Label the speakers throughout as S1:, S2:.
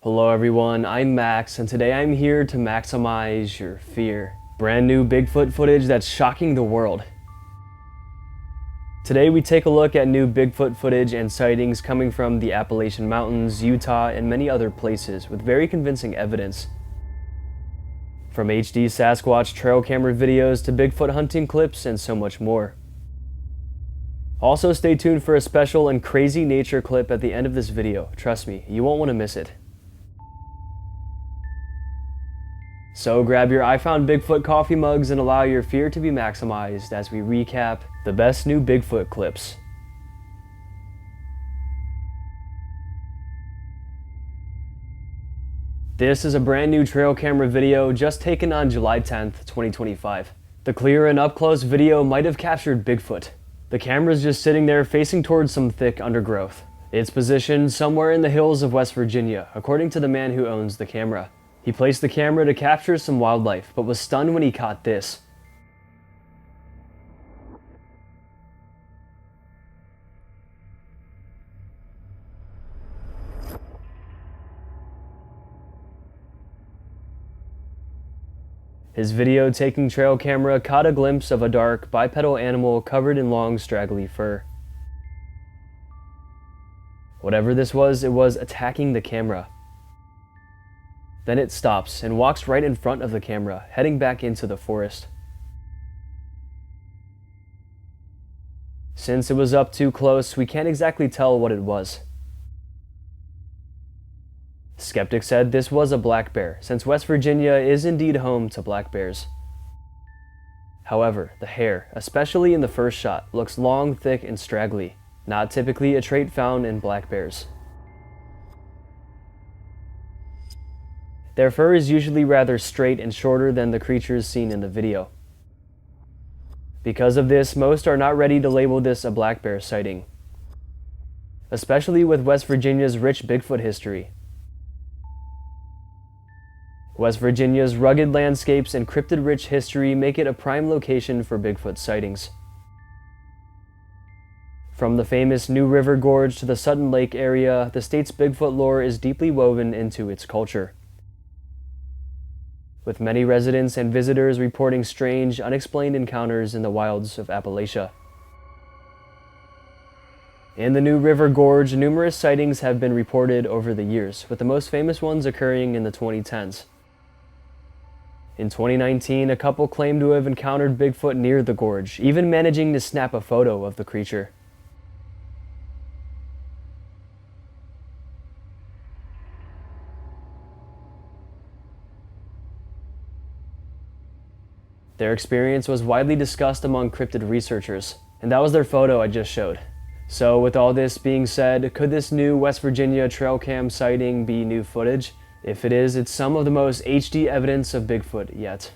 S1: Hello everyone, I'm Max, and today I'm here to maximize your fear. Brand new Bigfoot footage that's shocking the world. Today we take a look at new Bigfoot footage and sightings coming from the Appalachian Mountains, Utah, and many other places with very convincing evidence. From HD Sasquatch trail camera videos to Bigfoot hunting clips and so much more. Also stay tuned for a special and crazy nature clip at the end of this video. Trust me, you won't want to miss it. So grab your I Found Bigfoot coffee mugs and allow your fear to be maximized as we recap the best new Bigfoot clips. This is a brand new trail camera video just taken on July 10th, 2025. The clear and up-close video might have captured Bigfoot. The camera's just sitting there facing towards some thick undergrowth. It's positioned somewhere in the hills of West Virginia, according to the man who owns the camera. He placed the camera to capture some wildlife, but was stunned when he caught this. His video-taking trail camera caught a glimpse of a dark, bipedal animal covered in long, straggly fur. Whatever this was, it was attacking the camera. Then it stops and walks right in front of the camera, heading back into the forest. Since it was up too close, we can't exactly tell what it was. Skeptics said this was a black bear, since West Virginia is indeed home to black bears. However, the hair, especially in the first shot, looks long, thick, and straggly, not typically a trait found in black bears. Their fur is usually rather straight and shorter than the creatures seen in the video. Because of this, most are not ready to label this a black bear sighting, especially with West Virginia's rich Bigfoot history. West Virginia's rugged landscapes and cryptid-rich history make it a prime location for Bigfoot sightings. From the famous New River Gorge to the Sutton Lake area, the state's Bigfoot lore is deeply woven into its culture, with many residents and visitors reporting strange, unexplained encounters in the wilds of Appalachia. In the New River Gorge, numerous sightings have been reported over the years, with the most famous ones occurring in the 2010s. In 2019, a couple claimed to have encountered Bigfoot near the gorge, even managing to snap a photo of the creature. Their experience was widely discussed among cryptid researchers, and that was their photo I just showed. So with all this being said, could this new West Virginia trail cam sighting be new footage? If it is, it's some of the most HD evidence of Bigfoot yet.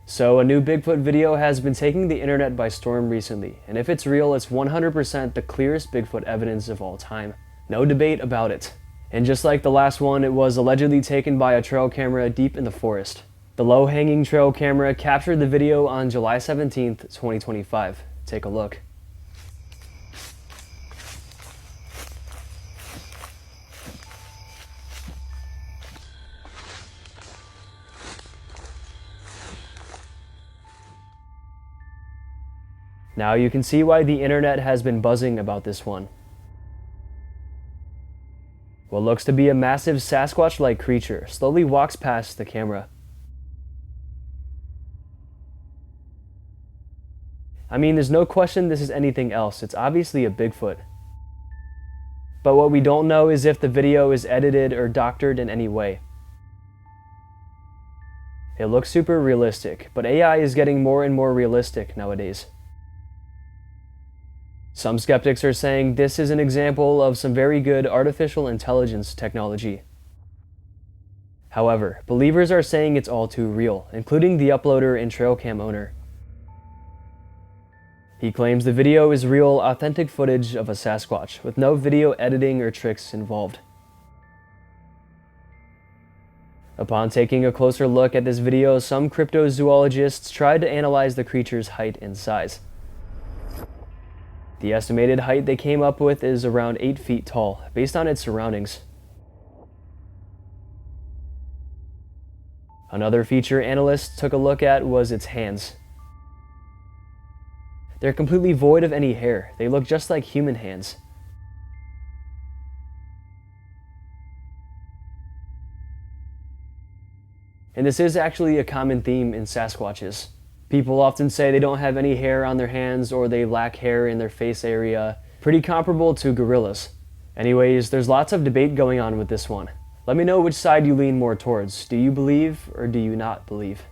S1: So a new Bigfoot video has been taking the internet by storm recently, and if it's real, it's 100% the clearest Bigfoot evidence of all time. No debate about it. And just like the last one, it was allegedly taken by a trail camera deep in the forest. The low-hanging trail camera captured the video on July 17th, 2025. Take a look. Now you can see why the internet has been buzzing about this one. What looks to be a massive Sasquatch-like creature slowly walks past the camera. I mean, there's no question this is anything else. It's obviously a Bigfoot. But what we don't know is if the video is edited or doctored in any way. It looks super realistic, but AI is getting more and more realistic nowadays. Some skeptics are saying this is an example of some very good artificial intelligence technology. However, believers are saying it's all too real, including the uploader and trailcam owner. He claims the video is real, authentic footage of a Sasquatch, with no video editing or tricks involved. Upon taking a closer look at this video, some cryptozoologists tried to analyze the creature's height and size. The estimated height they came up with is around 8 feet tall, based on its surroundings. Another feature analysts took a look at was its hands. They're completely void of any hair. They look just like human hands. And this is actually a common theme in Sasquatches. People often say they don't have any hair on their hands or they lack hair in their face area. Pretty comparable to gorillas. Anyways, there's lots of debate going on with this one. Let me know which side you lean more towards. Do you believe or do you not believe?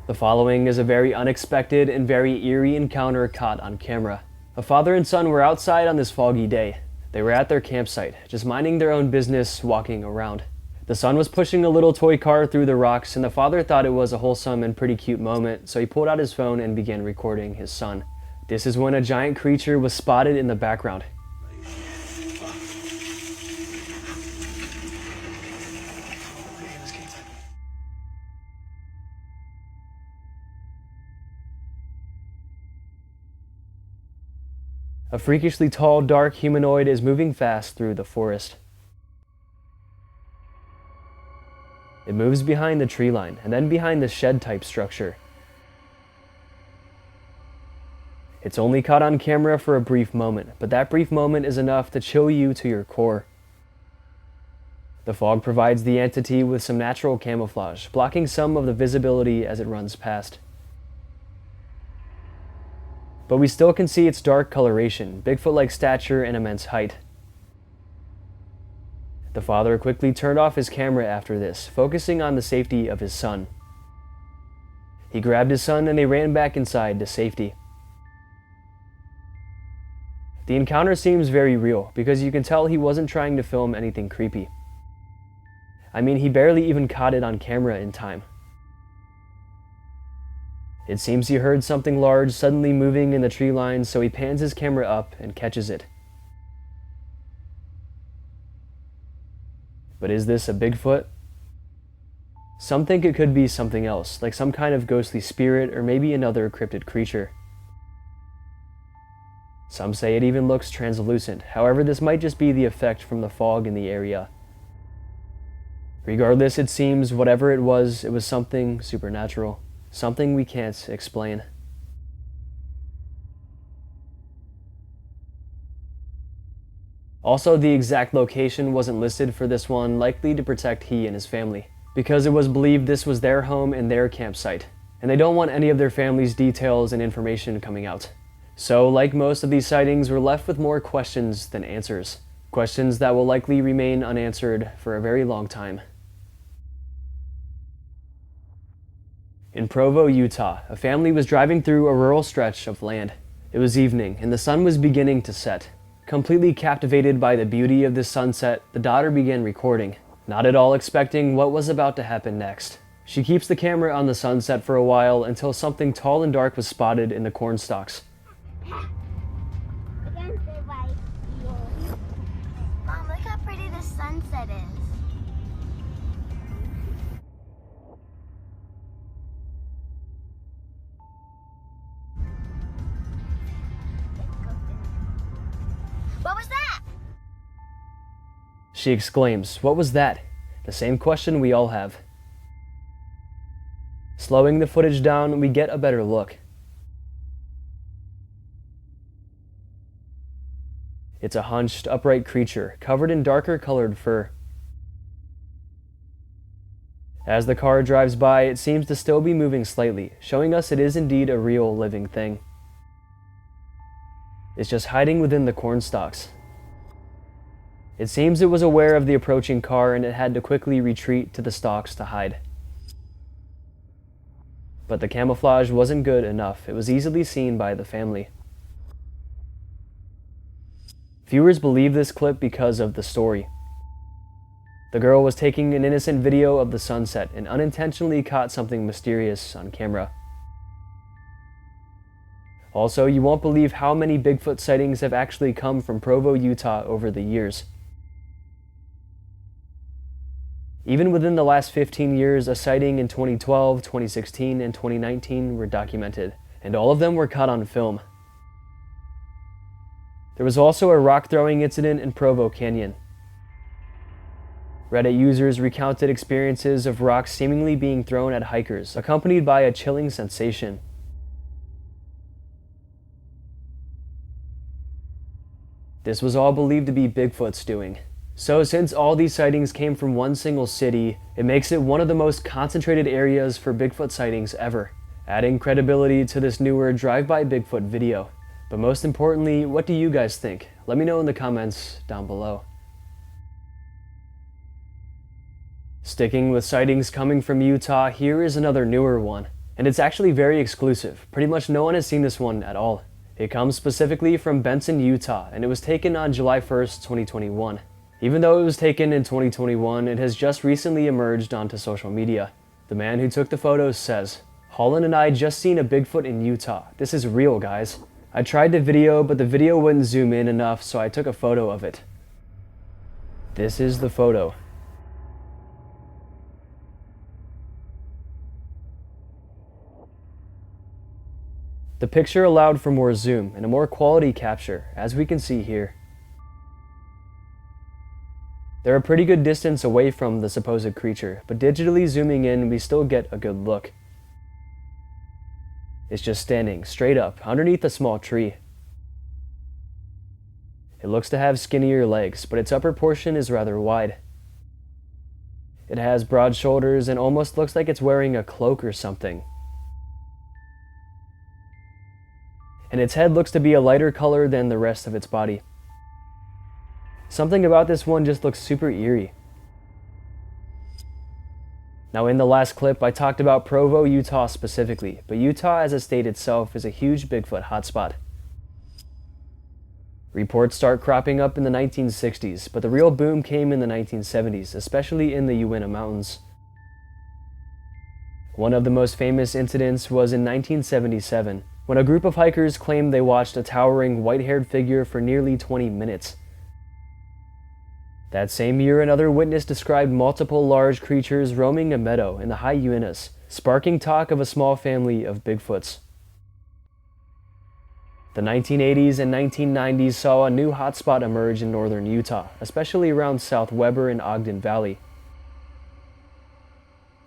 S1: The following is a very unexpected and very eerie encounter caught on camera. A father and son were outside on this foggy day. They were at their campsite, just minding their own business, walking around. The son was pushing a little toy car through the rocks, and the father thought it was a wholesome and pretty cute moment, so he pulled out his phone and began recording his son. This is when a giant creature was spotted in the background. A freakishly tall, dark humanoid is moving fast through the forest. It moves behind the tree line, and then behind the shed-type structure. It's only caught on camera for a brief moment, but that brief moment is enough to chill you to your core. The fog provides the entity with some natural camouflage, blocking some of the visibility as it runs past. But we still can see its dark coloration, Bigfoot-like stature, and immense height. The father quickly turned off his camera after this, focusing on the safety of his son. He grabbed his son and they ran back inside to safety. The encounter seems very real, because you can tell he wasn't trying to film anything creepy. I mean, he barely even caught it on camera in time. It seems he heard something large suddenly moving in the tree line, so he pans his camera up and catches it. But is this a Bigfoot? Some think it could be something else, like some kind of ghostly spirit or maybe another cryptid creature. Some say it even looks translucent, however this might just be the effect from the fog in the area. Regardless, it seems whatever it was something supernatural. Something we can't explain. Also, the exact location wasn't listed for this one, likely to protect he and his family, because it was believed this was their home and their campsite, and they don't want any of their family's details and information coming out. So, like most of these sightings, we're left with more questions than answers. Questions that will likely remain unanswered for a very long time. In Provo, Utah, a family was driving through a rural stretch of land. It was evening, and the sun was beginning to set. Completely captivated by the beauty of the sunset, the daughter began recording, not at all expecting what was about to happen next. She keeps the camera on the sunset for a while until something tall and dark was spotted in the corn stalks.
S2: Mom, look how pretty the sunset is. What was that?
S1: She exclaims, "What was that?" The same question we all have. Slowing the footage down, we get a better look. It's a hunched, upright creature, covered in darker colored fur. As the car drives by, it seems to still be moving slightly, showing us it is indeed a real living thing. It's just hiding within the corn stalks. It seems it was aware of the approaching car and it had to quickly retreat to the stalks to hide. But the camouflage wasn't good enough. It was easily seen by the family. Viewers believe this clip because of the story. The girl was taking an innocent video of the sunset and unintentionally caught something mysterious on camera. Also, you won't believe how many Bigfoot sightings have actually come from Provo, Utah over the years. Even within the last 15 years, a sighting in 2012, 2016, and 2019 were documented. and all of them were caught on film. There was also a rock throwing incident in Provo Canyon. Reddit users recounted experiences of rocks seemingly being thrown at hikers, accompanied by a chilling sensation. This was all believed to be Bigfoot's doing. So since all these sightings came from one single city, it makes it one of the most concentrated areas for Bigfoot sightings ever, adding credibility to this newer drive-by Bigfoot video. But most importantly, what do you guys think? Let me know in the comments down below. Sticking with sightings coming from Utah, here is another newer one. And it's actually very exclusive. Pretty much no one has seen this one at all. It comes specifically from Benson, Utah, and it was taken on July 1st, 2021. Even though it was taken in 2021, it has just recently emerged onto social media. The man who took the photos says, "Holland and I just seen a Bigfoot in Utah. This is real, guys. I tried the video, but the video wouldn't zoom in enough, so I took a photo of it." This is the photo. The picture allowed for more zoom and a more quality capture, as we can see here. They're a pretty good distance away from the supposed creature, but digitally zooming in, we still get a good look. It's just standing straight up underneath a small tree. It looks to have skinnier legs, but its upper portion is rather wide. It has broad shoulders and almost looks like it's wearing a cloak or something. And its head looks to be a lighter color than the rest of its body. Something about this one just looks super eerie. Now in the last clip I talked about Provo, Utah specifically, but Utah as a state itself is a huge Bigfoot hotspot. Reports start cropping up in the 1960s, but the real boom came in the 1970s, especially in the Uinta Mountains. One of the most famous incidents was in 1977, when a group of hikers claimed they watched a towering white-haired figure for nearly 20 minutes. That same year, another witness described multiple large creatures roaming a meadow in the high Uintas, sparking talk of a small family of Bigfoots. The 1980s and 1990s saw a new hotspot emerge in northern Utah, especially around South Weber and Ogden Valley.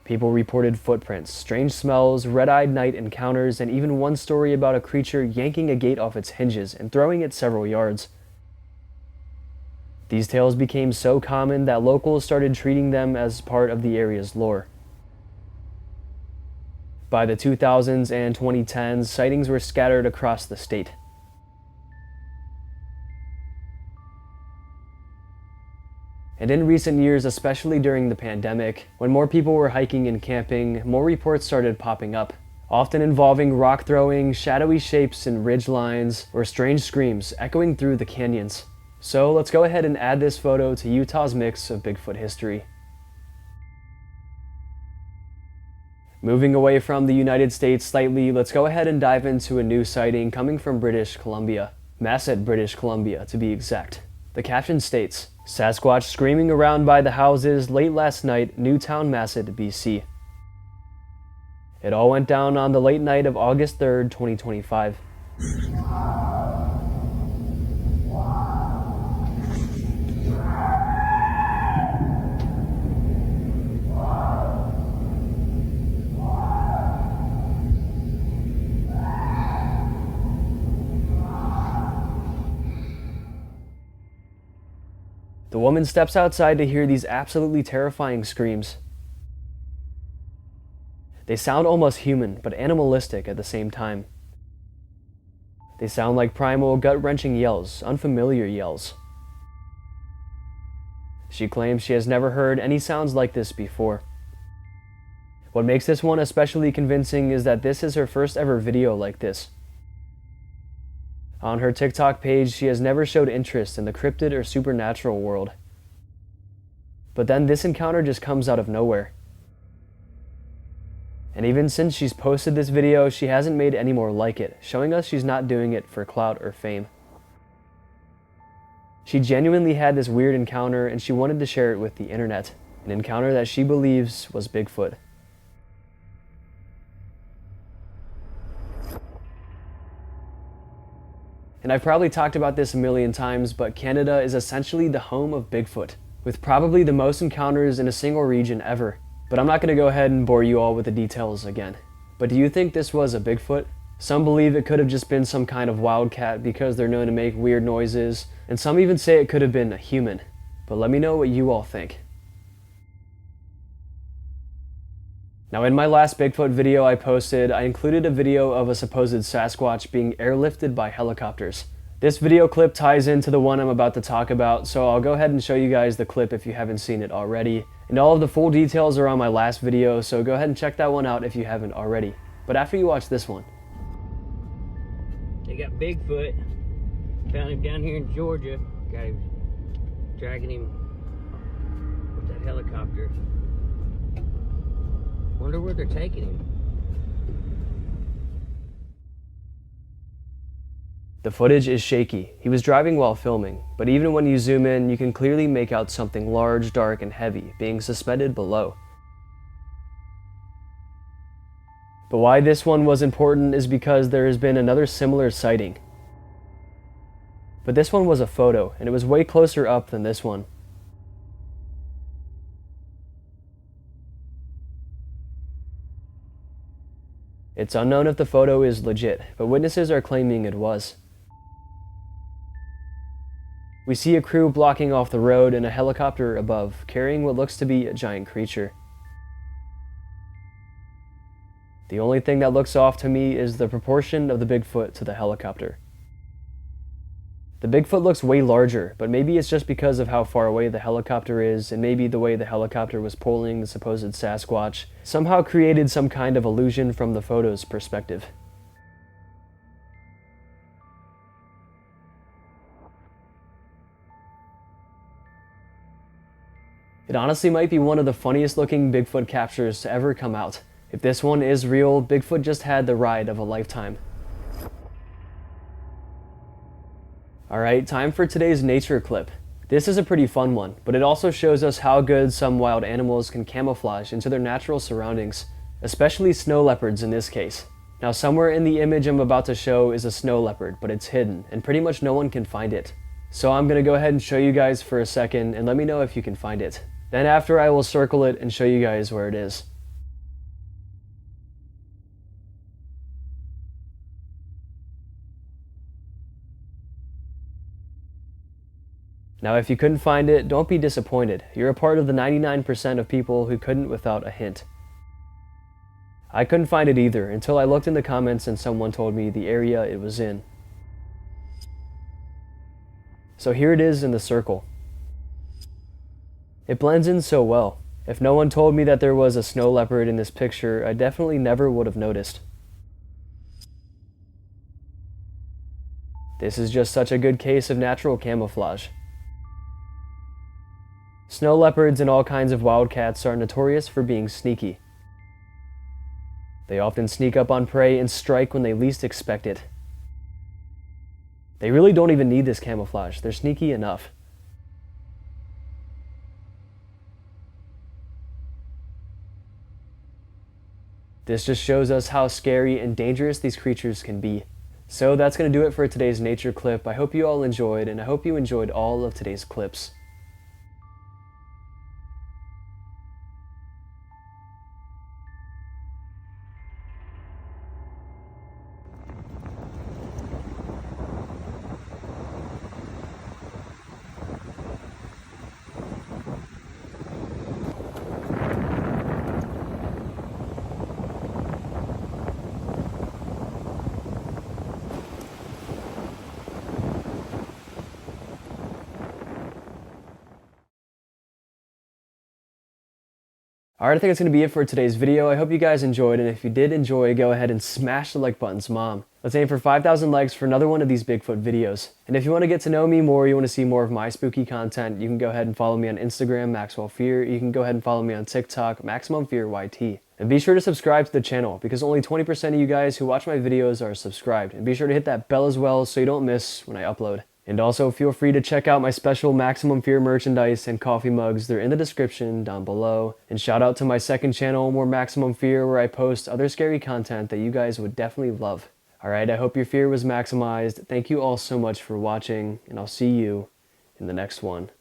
S1: People reported footprints, strange smells, red-eyed night encounters, and even one story about a creature yanking a gate off its hinges and throwing it several yards. These tales became so common that locals started treating them as part of the area's lore. By the 2000s and 2010s, sightings were scattered across the state. And in recent years, especially during the pandemic, when more people were hiking and camping, more reports started popping up, often involving rock throwing, shadowy shapes in ridge lines, or strange screams echoing through the canyons. So let's go ahead and add this photo to Utah's mix of Bigfoot history. Moving away from the United States slightly, let's go ahead and dive into a new sighting coming from British Columbia. Masset, British Columbia to be exact. The caption states, "Sasquatch screaming around by the houses late last night, Newtown, Masset, BC." It all went down on the late night of August 3rd, 2025. The woman steps outside to hear these absolutely terrifying screams. They sound almost human, but animalistic at the same time. They sound like primal, gut-wrenching yells, unfamiliar yells. She claims she has never heard any sounds like this before. What makes this one especially convincing is that this is her first ever video like this. On her TikTok page, she has never showed interest in the cryptid or supernatural world. But then this encounter just comes out of nowhere. And even since she's posted this video, she hasn't made any more like it, showing us she's not doing it for clout or fame. She genuinely had this weird encounter and she wanted to share it with the internet, an encounter that she believes was Bigfoot. And I've probably talked about this a million times, but Canada is essentially the home of Bigfoot, with probably the most encounters in a single region ever. But I'm not going to go ahead and bore you all with the details again. But do you think this was a Bigfoot? Some believe it could have just been some kind of wildcat because they're known to make weird noises, and some even say it could have been a human. But let me know what you all think. Now, in my last Bigfoot video I posted, I included a video of a supposed Sasquatch being airlifted by helicopters. This video clip ties into the one I'm about to talk about, so I'll go ahead and show you guys the clip if you haven't seen it already. And all of the full details are on my last video, so go ahead and check that one out if you haven't already. But after you watch this one.
S3: They got Bigfoot. Found him down here in Georgia. Got him dragging him with that helicopter. Wonder where they're taking him.
S1: The footage is shaky. He was driving while filming, but even when you zoom in, you can clearly make out something large, dark, and heavy being suspended below. But why this one was important is because there has been another similar sighting. But this one was a photo, and it was way closer up than this one. It's unknown if the photo is legit, but witnesses are claiming it was. We see a crew blocking off the road and a helicopter above, carrying what looks to be a giant creature. The only thing that looks off to me is the proportion of the Bigfoot to the helicopter. The Bigfoot looks way larger, but maybe it's just because of how far away the helicopter is, and maybe the way the helicopter was pulling the supposed Sasquatch somehow created some kind of illusion from the photo's perspective. It honestly might be one of the funniest looking Bigfoot captures to ever come out. If this one is real, Bigfoot just had the ride of a lifetime. Alright, time for today's nature clip. This is a pretty fun one, but it also shows us how good some wild animals can camouflage into their natural surroundings, especially snow leopards in this case. Now, somewhere in the image I'm about to show is a snow leopard, but it's hidden, and pretty much no one can find it. So I'm going to go ahead and show you guys for a second, and let me know if you can find it. Then after, I will circle it and show you guys where it is. Now, if you couldn't find it, don't be disappointed. You're a part of the 99% of people who couldn't without a hint. I couldn't find it either until I looked in the comments and someone told me the area it was in. So here it is in the circle. It blends in so well. If no one told me that there was a snow leopard in this picture, I definitely never would have noticed. This is just such a good case of natural camouflage. Snow leopards and all kinds of wildcats are notorious for being sneaky. They often sneak up on prey and strike when they least expect it. They really don't even need this camouflage, they're sneaky enough. This just shows us how scary and dangerous these creatures can be. So that's going to do it for today's nature clip. I hope you all enjoyed, and I hope you enjoyed all of today's clips. Alright, I think that's going to be it for today's video. I hope you guys enjoyed, and if you did enjoy, go ahead and smash the like button, mom. Let's aim for 5,000 likes for another one of these Bigfoot videos. And if you want to get to know me more, you want to see more of my spooky content, you can go ahead and follow me on Instagram, Maxwell Fear. You can go ahead and follow me on TikTok, Maximum Fear YT. And be sure to subscribe to the channel, because only 20% of you guys who watch my videos are subscribed. And be sure to hit that bell as well so you don't miss when I upload. And also feel free to check out my special Maximum Fear merchandise and coffee mugs. They're in the description down below. And shout out to my second channel, More Maximum Fear, where I post other scary content that you guys would definitely love. Alright, I hope your fear was maximized. Thank you all so much for watching, and I'll see you in the next one.